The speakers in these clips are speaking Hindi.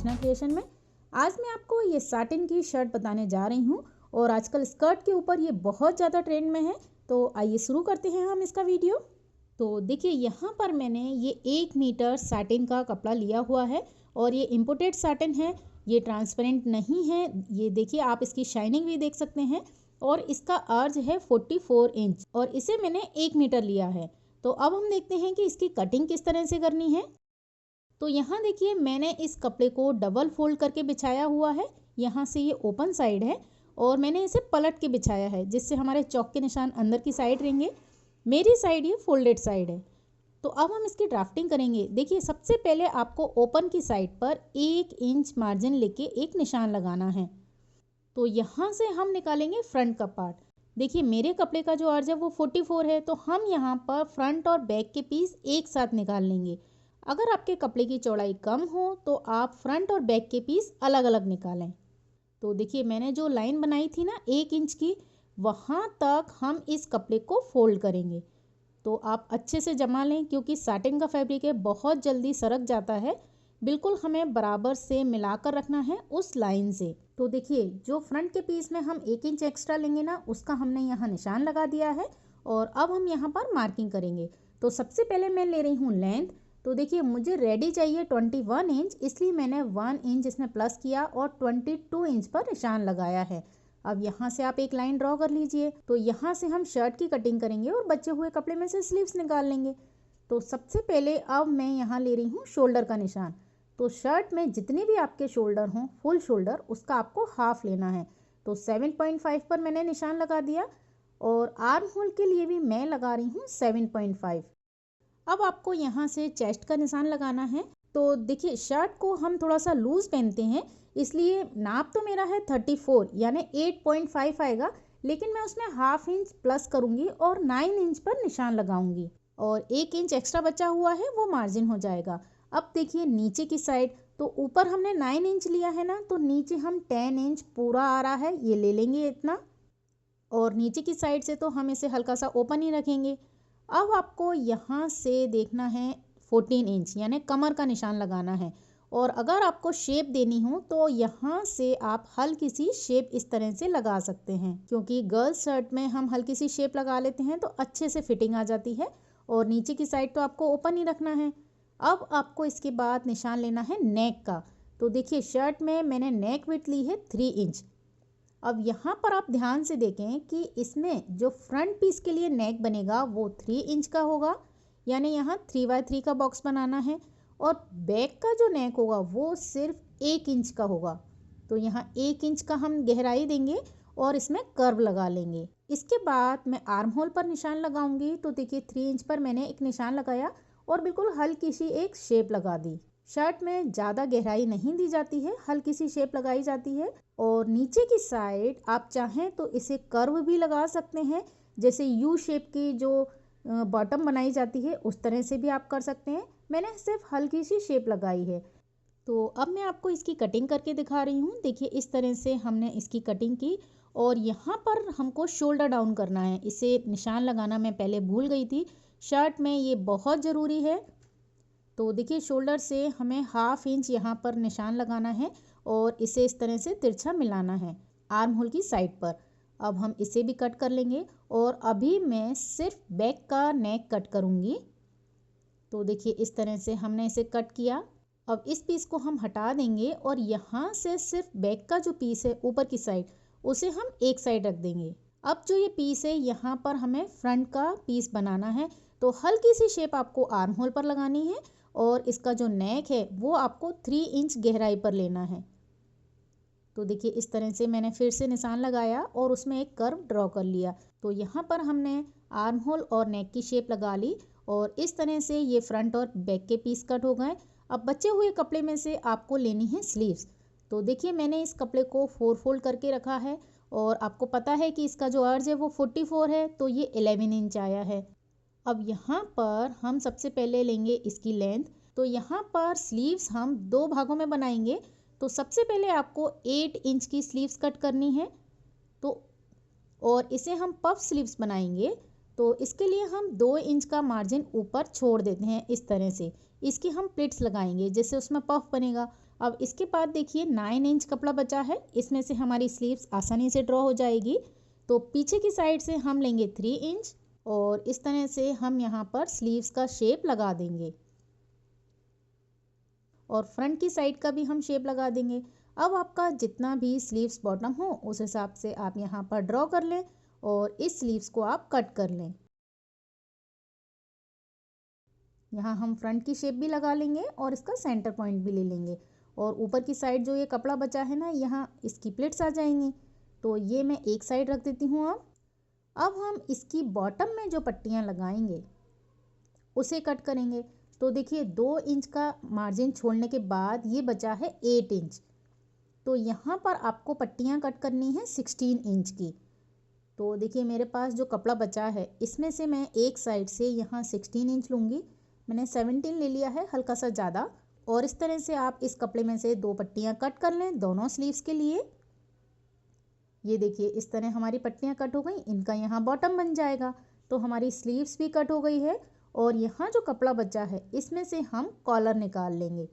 कृष्णा क्रिएशन में। आज मैं आपको ये साटिन की शर्ट बताने जा रही हूँ और आजकल स्कर्ट के ऊपर ये बहुत ज़्यादा ट्रेंड में है। तो आइए शुरू करते हैं हम इसका वीडियो। तो देखिए यहाँ पर मैंने ये 1 मीटर साटिन का कपड़ा लिया हुआ है और ये इम्पोर्टेड साटिन है, ये ट्रांसपेरेंट नहीं है। ये देखिए आप इसकी शाइनिंग भी देख सकते हैं और इसका अर्ज है 44 इंच और इसे मैंने 1 मीटर लिया है। तो अब हम देखते हैं कि इसकी कटिंग किस तरह से करनी है। तो यहाँ देखिए मैंने इस कपड़े को डबल फोल्ड करके बिछाया हुआ है। यहाँ से ये ओपन साइड है और मैंने इसे पलट के बिछाया है जिससे हमारे चौक के निशान अंदर की साइड रहेंगे। मेरी साइड ये फोल्डेड साइड है। तो अब हम इसकी ड्राफ्टिंग करेंगे। देखिए सबसे पहले आपको ओपन की साइड पर 1 इंच मार्जिन लेके एक निशान लगाना है। तो यहाँ से हम निकालेंगे फ्रंट का पार्ट। देखिए मेरे कपड़े का जो अर्ज है वो 44 है, तो हम यहाँ पर फ्रंट और बैक के पीस एक साथ निकाल लेंगे। अगर आपके कपड़े की चौड़ाई कम हो तो आप फ्रंट और बैक के पीस अलग अलग निकालें। तो देखिए मैंने जो लाइन बनाई थी ना 1 इंच की, वहाँ तक हम इस कपड़े को फोल्ड करेंगे। तो आप अच्छे से जमा लें क्योंकि साटिन का फैब्रिक है, बहुत जल्दी सरक जाता है। बिल्कुल हमें बराबर से मिलाकर रखना है उस लाइन से। तो देखिए जो फ्रंट के पीस में हम 1 इंच एक्स्ट्रा लेंगे ना, उसका हमने यहाँ निशान लगा दिया है और अब हम यहाँ पर मार्किंग करेंगे। तो सबसे पहले मैं ले रही हूँ लेंथ। तो देखिए मुझे रेडी चाहिए 21 इंच, इसलिए मैंने 1 इंच इसमें प्लस किया और 22 इंच पर निशान लगाया है। अब यहाँ से आप एक लाइन ड्रॉ कर लीजिए। तो यहाँ से हम शर्ट की कटिंग करेंगे और बचे हुए कपड़े में से स्लीव्स निकाल लेंगे। तो सबसे पहले अब मैं यहाँ ले रही हूँ शोल्डर का निशान। तो शर्ट में जितने भी आपके शोल्डर हों, फुल शोल्डर, उसका आपको हाफ लेना है। तो 7.5 पर मैंने निशान लगा दिया और आर्म होल के लिए भी मैं लगा रही हूँ 7.5। अब आपको यहाँ से चेस्ट का निशान लगाना है। तो देखिए शर्ट को हम थोड़ा सा लूज पहनते हैं, इसलिए नाप तो मेरा है 34 यानी 8.5 आएगा, लेकिन मैं उसमें हाफ इंच प्लस करूँगी और 9 इंच पर निशान लगाऊंगी और 1 इंच एक्स्ट्रा बचा हुआ है वो मार्जिन हो जाएगा। अब देखिए नीचे की साइड, तो ऊपर हमने 9 इंच लिया है ना, तो नीचे हम 10 इंच पूरा आ रहा है ये ले लेंगे इतना, और नीचे की साइड से तो हम इसे हल्का सा ओपन ही रखेंगे। अब आपको यहाँ से देखना है 14 इंच यानी कमर का निशान लगाना है। और अगर आपको शेप देनी हो तो यहाँ से आप हल्की सी शेप इस तरह से लगा सकते हैं, क्योंकि गर्ल्स शर्ट में हम हल्की सी शेप लगा लेते हैं तो अच्छे से फिटिंग आ जाती है। और नीचे की साइड तो आपको ओपन ही रखना है। अब आपको इसके बाद निशान लेना है नेक का। तो देखिए शर्ट में मैंने नेक विड्थ ली है 3 इंच। अब यहाँ पर आप ध्यान से देखें कि इसमें जो फ्रंट पीस के लिए नेक बनेगा वो 3 इंच का होगा, यानी यहाँ 3x3 का बॉक्स बनाना है। और बैक का जो नेक होगा वो सिर्फ 1 इंच का होगा। तो यहाँ 1 इंच का हम गहराई देंगे और इसमें कर्व लगा लेंगे। इसके बाद मैं आर्म होल पर निशान लगाऊंगी। तो देखिए 3 इंच पर मैंने एक निशान लगाया और बिल्कुल हल्की सी एक शेप लगा दी। शर्ट में ज़्यादा गहराई नहीं दी जाती है, हल्की सी शेप लगाई जाती है। और नीचे की साइड आप चाहें तो इसे कर्व भी लगा सकते हैं, जैसे यू शेप की जो बॉटम बनाई जाती है उस तरह से भी आप कर सकते हैं। मैंने सिर्फ हल्की सी शेप लगाई है। तो अब मैं आपको इसकी कटिंग करके दिखा रही हूँ। देखिए इस तरह से हमने इसकी कटिंग की और यहाँ पर हमको शोल्डर डाउन करना है। इसे निशान लगाना मैं पहले भूल गई थी, शर्ट में ये बहुत ज़रूरी है। तो देखिए शोल्डर से हमें हाफ इंच यहाँ पर निशान लगाना है और इसे इस तरह से तिरछा मिलाना है आर्म होल की साइड पर। अब हम इसे भी कट कर लेंगे और अभी मैं सिर्फ बैक का नेक कट करूँगी। तो देखिए इस तरह से हमने इसे कट किया। अब इस पीस को हम हटा देंगे और यहाँ से सिर्फ बैक का जो पीस है ऊपर की साइड, उसे हम एक साइड रख देंगे। अब जो ये पीस है यहाँ पर हमें फ्रंट का पीस बनाना है। तो हल्की सी शेप आपको आर्म होल पर लगानी है और इसका जो नेक है वो आपको 3 इंच गहराई पर लेना है। तो देखिए इस तरह से मैंने फिर से निशान लगाया और उसमें एक कर्व ड्रॉ कर लिया। तो यहाँ पर हमने आर्म होल और नेक की शेप लगा ली और इस तरह से ये फ्रंट और बैक के पीस कट हो गए। अब बचे हुए कपड़े में से आपको लेनी है स्लीव्स। तो देखिए मैंने इस कपड़े को 4 फोल्ड करके रखा है और आपको पता है कि इसका जो अर्ज है वो 44 है, तो ये 11 इंच आया है। अब यहाँ पर हम सबसे पहले लेंगे इसकी लेंथ। तो यहाँ पर स्लीव्स हम 2 भागों में बनाएंगे। तो सबसे पहले आपको 8 इंच की स्लीव्स कट करनी है। तो और इसे हम पफ स्लीव्स बनाएंगे। तो इसके लिए हम 2 इंच का मार्जिन ऊपर छोड़ देते हैं इस तरह से। इसकी हम प्लिट्स लगाएंगे जिससे उसमें पफ बनेगा। अब इसके बाद देखिए 9 इंच कपड़ा बचा है, इसमें से हमारी स्लीव्स आसानी से ड्रॉ हो जाएगी। तो पीछे की साइड से हम लेंगे 3 इंच और इस तरह से हम यहाँ पर स्लीव्स का शेप लगा देंगे और फ्रंट की साइड का भी हम शेप लगा देंगे। अब आपका जितना भी स्लीव्स बॉटम हो उस हिसाब से आप यहाँ पर ड्रॉ कर लें और इस स्लीव्स को आप कट कर लें। यहाँ हम फ्रंट की शेप भी लगा लेंगे और इसका सेंटर पॉइंट भी ले लेंगे और ऊपर की साइड जो ये कपड़ा बचा है ना, यहाँ इसकी प्लेट्स आ जाएंगी। तो ये मैं एक साइड रख देती हूँ। अब हम इसकी बॉटम में जो पट्टियाँ लगाएंगे उसे कट करेंगे। तो देखिए 2 इंच का मार्जिन छोड़ने के बाद ये बचा है 8 इंच। तो यहाँ पर आपको पट्टियाँ कट करनी है 16 इंच की। तो देखिए मेरे पास जो कपड़ा बचा है इसमें से मैं एक साइड से यहाँ 16 इंच लूँगी। मैंने 17 ले लिया है, हल्का सा ज़्यादा। और इस तरह से आप इस कपड़े में से 2 पट्टियाँ कट कर लें दोनों स्लीव्स के लिए। ये देखिए इस तरह हमारी पट्टियाँ कट हो गई, इनका यहाँ बॉटम बन जाएगा। तो हमारी स्लीव्स भी कट हो गई है और यहाँ जो कपड़ा बचा है इसमें से हम कॉलर निकाल लेंगे,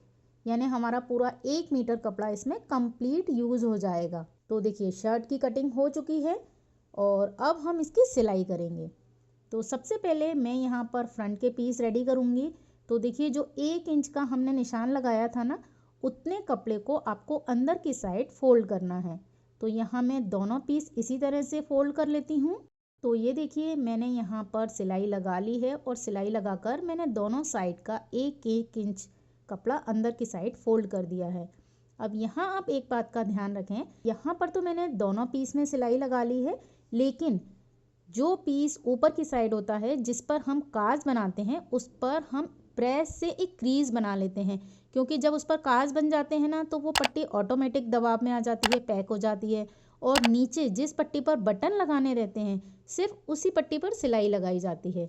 यानी हमारा पूरा 1 मीटर कपड़ा इसमें कंप्लीट यूज़ हो जाएगा। तो देखिए शर्ट की कटिंग हो चुकी है और अब हम इसकी सिलाई करेंगे। तो सबसे पहले मैं यहाँ पर फ्रंट के पीस रेडी करूँगी। तो देखिए जो 1 इंच का हमने निशान लगाया था ना, उतने कपड़े को आपको अंदर की साइड फोल्ड करना है। तो यहाँ मैं दोनों पीस इसी तरह से फोल्ड कर लेती हूँ। तो ये देखिए मैंने यहाँ पर सिलाई लगा ली है और सिलाई लगाकर मैंने दोनों साइड का 1-1 इंच कपड़ा अंदर की साइड फोल्ड कर दिया है। अब यहाँ आप एक बात का ध्यान रखें, यहाँ पर तो मैंने दोनों पीस में सिलाई लगा ली है, लेकिन जो पीस ऊपर की साइड होता है जिस पर हम काज बनाते हैं उस पर हम प्रेस से एक क्रीज बना लेते हैं, क्योंकि जब उस पर काज बन जाते हैं ना तो वो पट्टी ऑटोमेटिक दबाव में आ जाती है, पैक हो जाती है। और नीचे जिस पट्टी पर बटन लगाने रहते हैं सिर्फ उसी पट्टी पर सिलाई लगाई जाती है।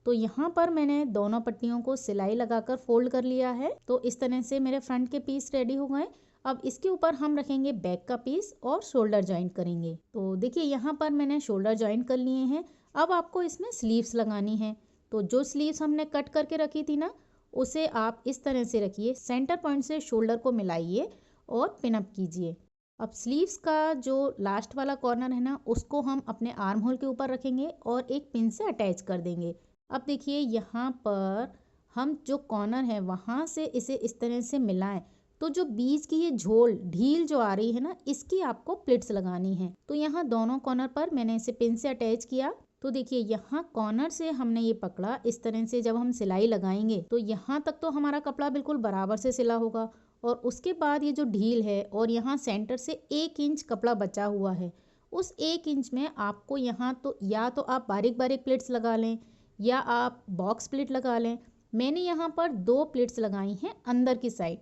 तो यहाँ पर मैंने दोनों पट्टियों को सिलाई लगाकर फोल्ड कर लिया है। तो इस तरह से मेरे फ्रंट के पीस रेडी हो गए। अब इसके ऊपर हम रखेंगे बैक का पीस और शोल्डर जॉइंट करेंगे। तो देखिए यहाँ पर मैंने शोल्डर जॉइंट कर लिए हैं। अब आपको इसमें स्लीव्स लगानी है। तो जो स्लीव्स हमने कट करके रखी थी ना, उसे आप इस तरह से रखिए, सेंटर पॉइंट से शोल्डर को मिलाइए और पिन अप कीजिए। अब स्लीव्स का जो लास्ट वाला कॉर्नर है ना, उसको हम अपने आर्म होल के ऊपर रखेंगे और एक पिन से अटैच कर देंगे। अब देखिए यहाँ पर हम जो कॉर्नर है वहाँ से इसे इस तरह से मिलाएं, तो जो बीच की ये झोल ढील जो आ रही है ना, इसकी आपको प्लिट्स लगानी है। तो यहाँ दोनों कॉर्नर पर मैंने इसे पिन से अटैच किया। तो देखिए यहाँ कॉर्नर से हमने ये पकड़ा, इस तरह से जब हम सिलाई लगाएंगे तो यहाँ तक तो हमारा कपड़ा बिल्कुल बराबर से सिला होगा। और उसके बाद ये जो ढील है और यहाँ सेंटर से 1 इंच कपड़ा बचा हुआ है, उस 1 इंच में आपको यहाँ तो या तो आप बारीक बारीक प्लिट्स लगा लें या आप बॉक्स प्लिट लगा लें। मैंने यहाँ पर 2 प्लिट्स लगाई हैं अंदर की साइड।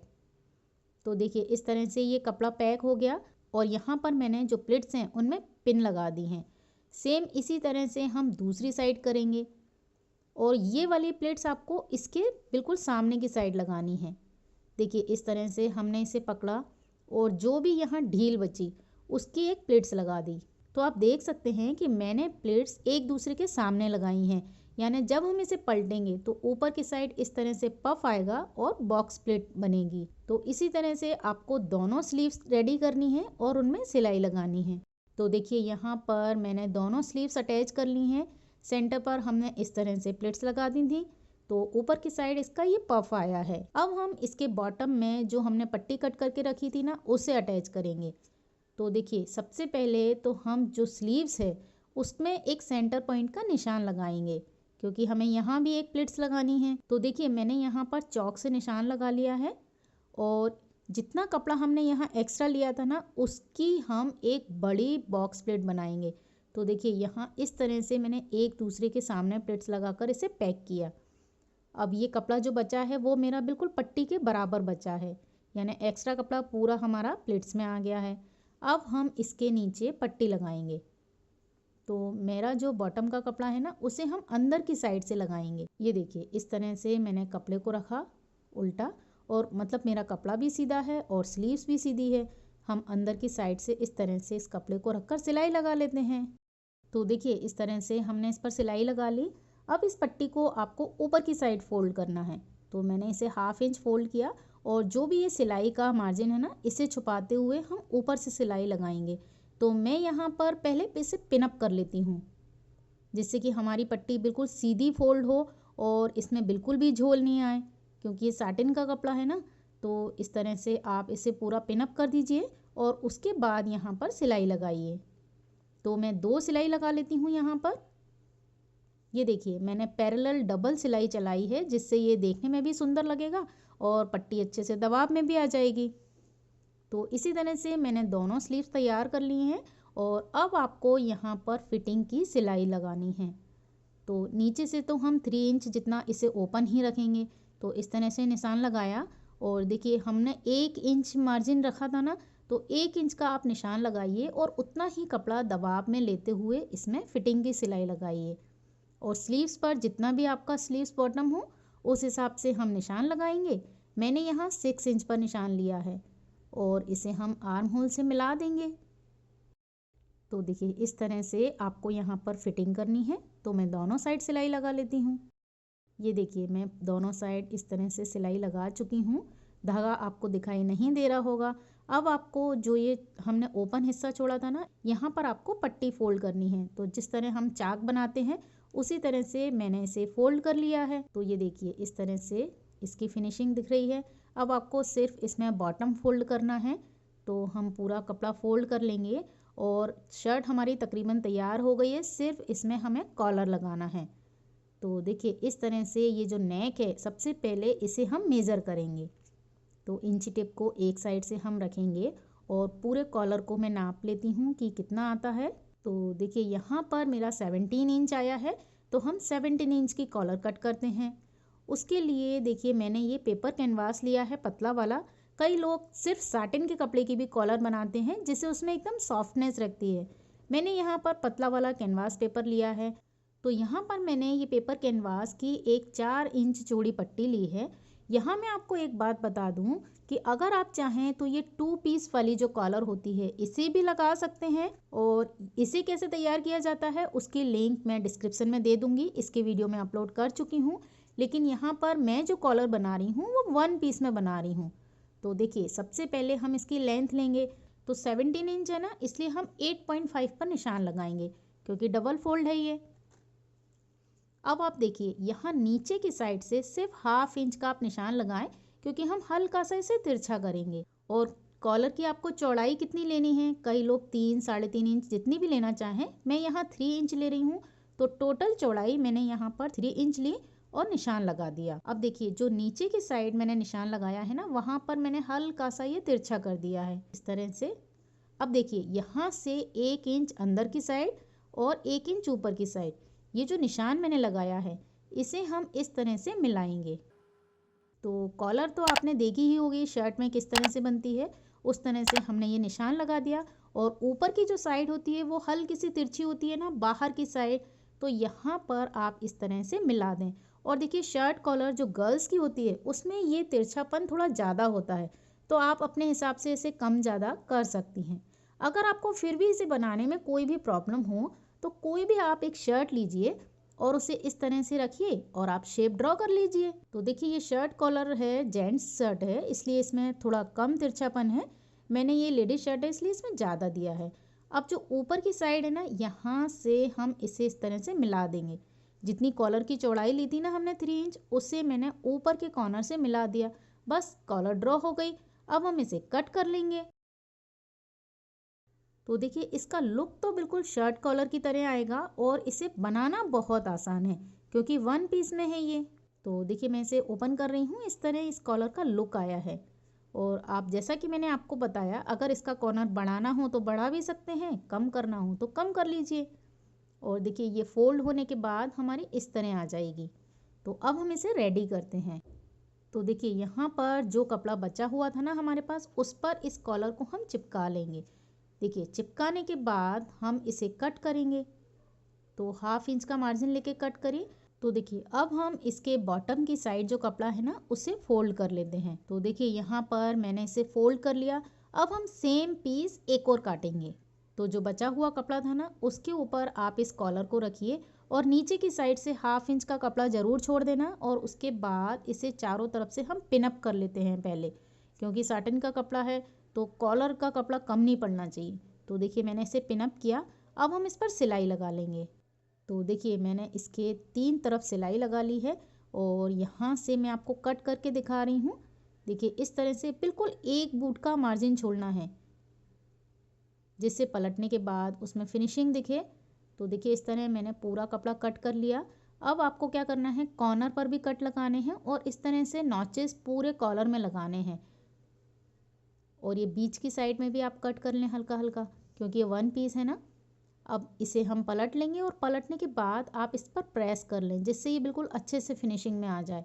तो देखिए इस तरह से ये कपड़ा पैक हो गया और यहाँ पर मैंने जो प्लिट्स हैं उनमें पिन लगा दी हैं। सेम इसी तरह से हम दूसरी साइड करेंगे और ये वाली प्लेट्स आपको इसके बिल्कुल सामने की साइड लगानी है। देखिए इस तरह से हमने इसे पकड़ा और जो भी यहाँ ढील बची उसकी एक प्लेट्स लगा दी। तो आप देख सकते हैं कि मैंने प्लेट्स एक दूसरे के सामने लगाई हैं, यानी जब हम इसे पलटेंगे तो ऊपर की साइड इस तरह से पफ आएगा और बॉक्स प्लेट बनेगी। तो इसी तरह से आपको दोनों स्लीव्स रेडी करनी है और उनमें सिलाई लगानी है। तो देखिए यहाँ पर मैंने दोनों स्लीव्स अटैच कर ली हैं। सेंटर पर हमने इस तरह से प्लेट्स लगा दी थी, तो ऊपर की साइड इसका ये पफ आया है। अब हम इसके बॉटम में जो हमने पट्टी कट करके रखी थी ना, उसे अटैच करेंगे। तो देखिए सबसे पहले तो हम जो स्लीव्स है उसमें एक सेंटर पॉइंट का निशान लगाएंगे, क्योंकि हमें यहाँ भी एक प्लेट्स लगानी है। तो देखिए मैंने यहाँ पर चौक से निशान लगा लिया है और जितना कपड़ा हमने यहाँ एक्स्ट्रा लिया था ना, उसकी हम एक बड़ी बॉक्स प्लेट बनाएंगे। तो देखिए यहाँ इस तरह से मैंने एक दूसरे के सामने प्लेट्स लगाकर इसे पैक किया। अब ये कपड़ा जो बचा है वो मेरा बिल्कुल पट्टी के बराबर बचा है, यानी एक्स्ट्रा कपड़ा पूरा हमारा प्लेट्स में आ गया है। अब हम इसके नीचे पट्टी लगाएंगे। तो मेरा जो बॉटम का कपड़ा है ना, उसे हम अंदर की साइड से लगाएंगे। ये देखिए इस तरह से मैंने कपड़े को रखा उल्टा, और मतलब मेरा कपड़ा भी सीधा है और स्लीव्स भी सीधी है। हम अंदर की साइड से इस तरह से इस कपड़े को रखकर सिलाई लगा लेते हैं। तो देखिए इस तरह से हमने इस पर सिलाई लगा ली। अब इस पट्टी को आपको ऊपर की साइड फोल्ड करना है। तो मैंने इसे 1/2 इंच फोल्ड किया और जो भी ये सिलाई का मार्जिन है ना, इसे छुपाते हुए हम ऊपर से सिलाई लगाएंगे। तो मैं यहाँ पर पहले इसे पिनअप कर लेती हूँ, जिससे कि हमारी पट्टी बिल्कुल सीधी फोल्ड हो और इसमें बिल्कुल भी झोल नहीं आए, क्योंकि ये साटिन का कपड़ा है ना। तो इस तरह से आप इसे पूरा पिनअप कर दीजिए और उसके बाद यहाँ पर सिलाई लगाइए। तो मैं 2 सिलाई लगा लेती हूँ यहाँ पर। ये देखिए मैंने पैरेलल डबल सिलाई चलाई है, जिससे ये देखने में भी सुंदर लगेगा और पट्टी अच्छे से दबाव में भी आ जाएगी। तो इसी तरह से मैंने दोनों स्लीव्स तैयार कर लिए हैं और अब आपको यहाँ पर फिटिंग की सिलाई लगानी है। तो नीचे से तो हम 3 इंच जितना इसे ओपन ही रखेंगे। तो इस तरह से निशान लगाया और देखिए हमने 1 इंच मार्जिन रखा था ना, तो 1 इंच का आप निशान लगाइए और उतना ही कपड़ा दबाव में लेते हुए इसमें फिटिंग की सिलाई लगाइए। और स्लीव्स पर जितना भी आपका स्लीव्स बॉटम हो उस हिसाब से हम निशान लगाएंगे। मैंने यहाँ 6 इंच पर निशान लिया है और इसे हम आर्म होल से मिला देंगे। तो देखिए इस तरह से आपको यहाँ पर फिटिंग करनी है। तो मैं दोनों साइड सिलाई लगा लेती हूँ। ये देखिए मैं दोनों साइड इस तरह से सिलाई लगा चुकी हूँ। धागा आपको दिखाई नहीं दे रहा होगा। अब आपको जो ये हमने ओपन हिस्सा छोड़ा था ना, यहाँ पर आपको पट्टी फोल्ड करनी है। तो जिस तरह हम चाक बनाते हैं उसी तरह से मैंने इसे फोल्ड कर लिया है। तो ये देखिए इस तरह से इसकी फिनिशिंग दिख रही है। अब आपको सिर्फ इसमें बॉटम फोल्ड करना है। तो हम पूरा कपड़ा फोल्ड कर लेंगे और शर्ट हमारी तकरीबन तैयार हो गई है। सिर्फ इसमें हमें कॉलर लगाना है। तो देखिए इस तरह से ये जो नेक है, सबसे पहले इसे हम मेज़र करेंगे। तो इंची टेप को एक साइड से हम रखेंगे और पूरे कॉलर को मैं नाप लेती हूँ कि कितना आता है। तो देखिए यहाँ पर मेरा 17 इंच आया है। तो हम 17 इंच की कॉलर कट करते हैं। उसके लिए देखिए मैंने ये पेपर कैनवास लिया है पतला वाला। कई लोग सिर्फ साटिन के कपड़े की भी कॉलर बनाते हैं, जिससे उसमें एकदम सॉफ्टनेस रखती है। मैंने यहाँ पर पतला वाला कैनवास पेपर लिया है। तो यहाँ पर मैंने ये पेपर कैनवास की एक 4 इंच चौड़ी पट्टी ली है। यहाँ मैं आपको एक बात बता दूँ कि अगर आप चाहें तो ये 2 पीस वाली जो कॉलर होती है इसे भी लगा सकते हैं। और इसे कैसे तैयार किया जाता है उसकी लिंक मैं डिस्क्रिप्शन में दे दूँगी। इसके वीडियो मैं अपलोड कर चुकी हूँ। लेकिन यहाँ पर मैं जो कॉलर बना रही हूँ वो 1 पीस में बना रही हूँ। तो देखिए सबसे पहले हम इसकी लेंथ लेंगे। तो 17 इंच है ना, इसलिए हम 8.5 पर निशान लगाएंगे, क्योंकि डबल फोल्ड है ये। अब आप देखिए यहाँ नीचे की साइड से सिर्फ ½ इंच का आप निशान लगाएं, क्योंकि हम हल्का सा इसे तिरछा करेंगे। और कॉलर की आपको चौड़ाई कितनी लेनी है, कई लोग 3, 3.5 इंच जितनी भी लेना चाहें, मैं यहाँ 3 इंच ले रही हूँ। तो टोटल चौड़ाई मैंने यहाँ पर 3 इंच ली और निशान लगा दिया। अब देखिए जो नीचे की साइड मैंने निशान लगाया है ना, वहाँ पर मैंने हल्का सा ये तिरछा कर दिया है इस तरह से। अब देखिए यहाँ से 1 इंच अंदर की साइड और 1 इंच ऊपर की साइड, ये जो निशान मैंने लगाया है इसे हम इस तरह से मिलाएंगे। तो कॉलर तो आपने देखी ही होगी शर्ट में किस तरह से बनती है, उस तरह से हमने ये निशान लगा दिया। और ऊपर की जो साइड होती है वो हल्की सी तिरछी होती है ना, बाहर की साइड, तो यहाँ पर आप इस तरह से मिला दें। और देखिए शर्ट कॉलर जो गर्ल्स की होती है उसमें ये तिरछापन थोड़ा ज़्यादा होता है, तो आप अपने हिसाब से इसे कम ज़्यादा कर सकती हैं। अगर आपको फिर भी इसे बनाने में कोई भी प्रॉब्लम हो तो कोई भी आप एक शर्ट लीजिए और उसे इस तरह से रखिए और आप शेप ड्रॉ कर लीजिए। तो देखिए ये शर्ट कॉलर है, जेंट्स शर्ट है, इसलिए इसमें थोड़ा कम तिरछापन है। मैंने ये लेडीज शर्ट है इसलिए इसमें ज़्यादा दिया है। अब जो ऊपर की साइड है ना, यहाँ से हम इसे इस तरह से मिला देंगे। जितनी कॉलर की चौड़ाई ली थी ना हमने 3 इंच, उससे मैंने ऊपर के कॉर्नर से मिला दिया। बस कॉलर ड्रॉ हो गई। अब हम इसे कट कर लेंगे। तो देखिए इसका लुक तो बिल्कुल शर्ट कॉलर की तरह आएगा और इसे बनाना बहुत आसान है, क्योंकि 1 पीस में है ये। तो देखिए मैं इसे ओपन कर रही हूँ, इस तरह इस कॉलर का लुक आया है। और आप जैसा कि मैंने आपको बताया, अगर इसका कॉर्नर बढ़ाना हो तो बढ़ा भी सकते हैं, कम करना हो तो कम कर लीजिए। और देखिए ये फोल्ड होने के बाद हमारी इस तरह आ जाएगी। तो अब हम इसे रेडी करते हैं। तो देखिए यहाँ पर जो कपड़ा बचा हुआ था ना हमारे पास, उस पर इस कॉलर को हम चिपका लेंगे। देखिए चिपकाने के बाद हम इसे कट करेंगे। तो ½ इंच का मार्जिन लेके कट करें। तो देखिए अब हम इसके बॉटम की साइड जो कपड़ा है ना उसे फोल्ड कर लेते हैं। तो देखिए यहाँ पर मैंने इसे फोल्ड कर लिया। अब हम सेम पीस एक और काटेंगे। तो जो बचा हुआ कपड़ा था ना उसके ऊपर आप इस कॉलर को रखिए और नीचे की साइड से 1/2 इंच का कपड़ा ज़रूर छोड़ देना और उसके बाद इसे चारों तरफ से हम पिनअप कर लेते हैं पहले, क्योंकि साटन का कपड़ा है तो कॉलर का कपड़ा कम नहीं पड़ना चाहिए। तो देखिए मैंने इसे पिनअप किया। अब हम इस पर सिलाई लगा लेंगे। तो देखिए मैंने इसके 3 तरफ सिलाई लगा ली है और यहाँ से मैं आपको कट करके दिखा रही हूँ। देखिए इस तरह से बिल्कुल 1 बूट का मार्जिन छोड़ना है, जिससे पलटने के बाद उसमें फिनिशिंग दिखे। तो देखिए इस तरह मैंने पूरा कपड़ा कट कर लिया। अब आपको क्या करना है, कॉर्नर पर भी कट लगाने हैं और इस तरह से नॉचेस पूरे कॉलर में लगाने हैं। और ये बीच की साइड में भी आप कट कर लें हल्का हल्का, क्योंकि ये 1 पीस है ना। अब इसे हम पलट लेंगे और पलटने के बाद आप इस पर प्रेस कर लें, जिससे ये बिल्कुल अच्छे से फिनिशिंग में आ जाए।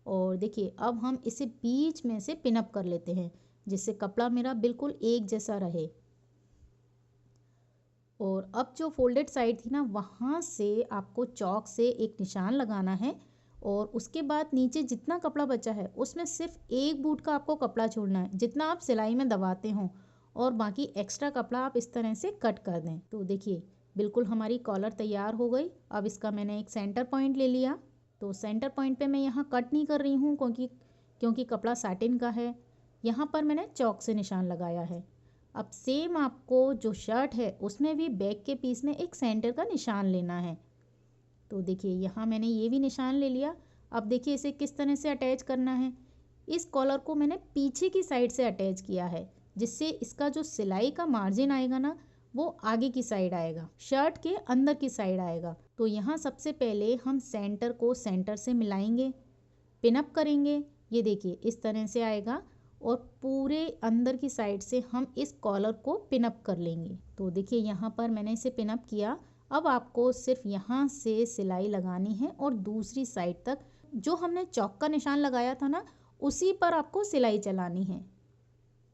और देखिए अब हम इसे बीच में से पिनअप कर लेते हैं, जिससे कपड़ा मेरा बिल्कुल एक जैसा रहे। और अब जो फोल्डेड साइड थी ना, वहाँ से आपको चॉक से एक निशान लगाना है और उसके बाद नीचे जितना कपड़ा बचा है उसमें सिर्फ 1 बूट का आपको कपड़ा छोड़ना है, जितना आप सिलाई में दबाते हो, और बाकी एक्स्ट्रा कपड़ा आप इस तरह से कट कर दें। तो देखिए बिल्कुल हमारी कॉलर तैयार हो गई। अब इसका मैंने एक सेंटर पॉइंट ले लिया। तो सेंटर पॉइंट पे मैं यहाँ कट नहीं कर रही हूँ, क्योंकि कपड़ा सैटिन का है। यहाँ पर मैंने चॉक से निशान लगाया है। अब सेम आपको जो शर्ट है उसमें भी बैक के पीस में एक सेंटर का निशान लेना है। तो देखिए यहाँ मैंने ये भी निशान ले लिया। अब देखिए इसे किस तरह से अटैच करना है। इस कॉलर को मैंने पीछे की साइड से अटैच किया है, जिससे इसका जो सिलाई का मार्जिन आएगा ना, वो आगे की साइड आएगा, शर्ट के अंदर की साइड आएगा। तो यहाँ सबसे पहले हम सेंटर को सेंटर से मिलाएंगे, पिनअप करेंगे। ये देखिए इस तरह से आएगा और पूरे अंदर की साइड से हम इस कॉलर को पिनअप कर लेंगे। तो देखिए यहाँ पर मैंने इसे पिनअप किया। अब आपको सिर्फ यहाँ से सिलाई लगानी है और दूसरी साइड तक जो हमने चौक का निशान लगाया था ना, उसी पर आपको सिलाई चलानी है।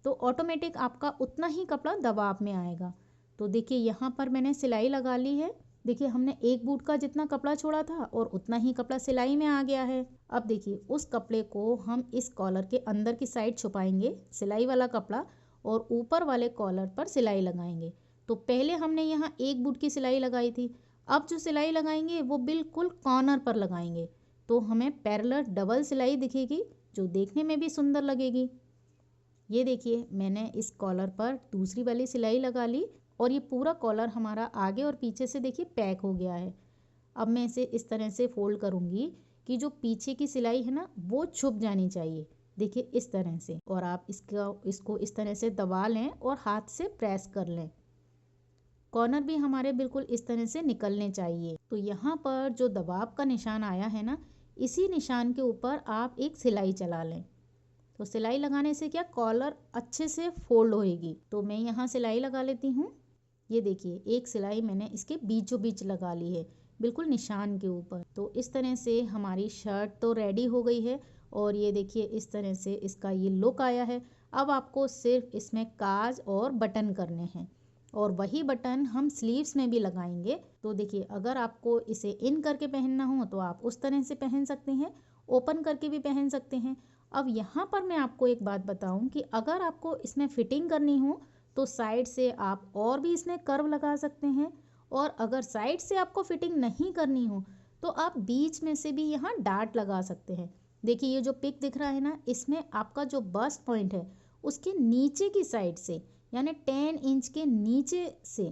तो ऑटोमेटिक आपका उतना ही कपड़ा दबाव में आएगा। तो देखिए यहाँ पर मैंने सिलाई लगा ली है। देखिए हमने 1 बूट का जितना कपड़ा छोड़ा था और उतना ही कपड़ा सिलाई में आ गया है। अब देखिए उस कपड़े को हम इस कॉलर के अंदर की साइड छुपाएंगे, सिलाई वाला कपड़ा, और ऊपर वाले कॉलर पर सिलाई लगाएंगे। तो पहले हमने यहाँ 1 बूट की सिलाई लगाई थी। अब जो सिलाई लगाएंगे वो बिल्कुल कॉर्नर पर लगाएंगे, तो हमें पैरेलल डबल सिलाई दिखेगी, जो देखने में भी सुंदर लगेगी। ये देखिए मैंने इस कॉलर पर दूसरी वाली सिलाई लगा ली और ये पूरा कॉलर हमारा आगे और पीछे से देखिए पैक हो गया है। अब मैं इसे इस तरह से फोल्ड करूँगी कि जो पीछे की सिलाई है ना, वो छुप जानी चाहिए। देखिए इस तरह से, और आप इसको इस तरह से दबा लें और हाथ से प्रेस कर लें। कॉर्नर भी हमारे बिल्कुल इस तरह से निकलने चाहिए। तो यहाँ पर जो दबाव का निशान आया है ना, इसी निशान के ऊपर आप एक सिलाई चला लें। तो सिलाई लगाने से क्या, कॉलर अच्छे से फोल्ड होएगी। तो मैं यहाँ सिलाई लगा लेती हूँ। ये देखिए एक सिलाई मैंने इसके बीचों बीच लगा ली है, बिल्कुल निशान के ऊपर। तो इस तरह से हमारी शर्ट तो रेडी हो गई है और ये देखिए इस तरह से इसका ये लुक आया है। अब आपको सिर्फ इसमें काज और बटन करने हैं और वही बटन हम स्लीव्स में भी लगाएंगे। तो देखिए अगर आपको इसे इन करके पहनना हो तो आप उस तरह से पहन सकते हैं, ओपन करके भी पहन सकते हैं। अब यहाँ पर मैं आपको एक बात बताऊँ कि अगर आपको इसमें फिटिंग करनी हो तो साइड से आप और भी इसमें कर्व लगा सकते हैं, और अगर साइड से आपको फिटिंग नहीं करनी हो तो आप बीच में से भी यहाँ डार्ट लगा सकते हैं। देखिए ये जो पिक दिख रहा है ना, इसमें आपका जो बस्ट पॉइंट है उसके नीचे की साइड से, यानी 10 इंच के नीचे से,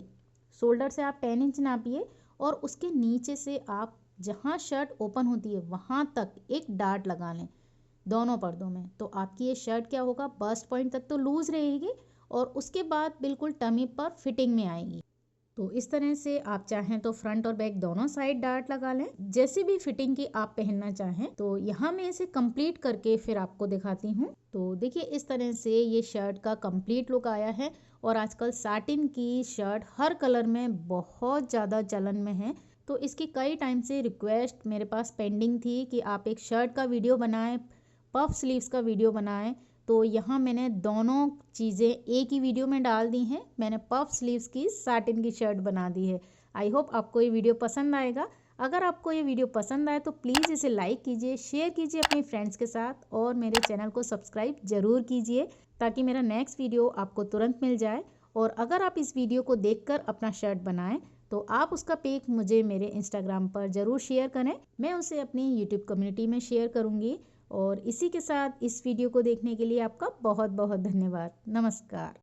शोल्डर से आप 10 इंच नापिए और उसके नीचे से आप जहाँ शर्ट ओपन होती है वहाँ तक एक डार्ट लगा लें दोनों पर्दों में। तो आपकी ये शर्ट क्या होगा, बस्ट पॉइंट तक तो लूज रहेगी और उसके बाद बिल्कुल टमी पर फिटिंग में आएगी। तो इस तरह से आप चाहें तो फ्रंट और बैक दोनों साइड डार्ट लगा लें, जैसे भी फिटिंग की आप पहनना चाहें। तो यहाँ मैं इसे कंप्लीट करके फिर आपको दिखाती हूँ। तो देखिए इस तरह से ये शर्ट का कंप्लीट लुक आया है। और आजकल साटिन की शर्ट हर कलर में बहुत ज़्यादा चलन में है। तो इसकी कई टाइम से रिक्वेस्ट मेरे पास पेंडिंग थी कि आप एक शर्ट का वीडियो बनाएं, पफ स्लीव्स का वीडियो बनाएं। तो यहाँ मैंने दोनों चीज़ें एक ही वीडियो में डाल दी हैं। मैंने पफ स्लीव्स की साटिन की शर्ट बना दी है। आई होप आपको ये वीडियो पसंद आएगा। अगर आपको ये वीडियो पसंद आए तो प्लीज़ इसे लाइक कीजिए, शेयर कीजिए अपने फ्रेंड्स के साथ और मेरे चैनल को सब्सक्राइब ज़रूर कीजिए, ताकि मेरा नेक्स्ट वीडियो आपको तुरंत मिल जाए। और अगर आप इस वीडियो को देखकर अपना शर्ट बनाएं तो आप उसका पिक मुझे मेरे इंस्टाग्राम पर ज़रूर शेयर करें, मैं उसे अपनी यूट्यूब कम्युनिटी में शेयर करूँगी। और इसी के साथ इस वीडियो को देखने के लिए आपका बहुत बहुत धन्यवाद। नमस्कार।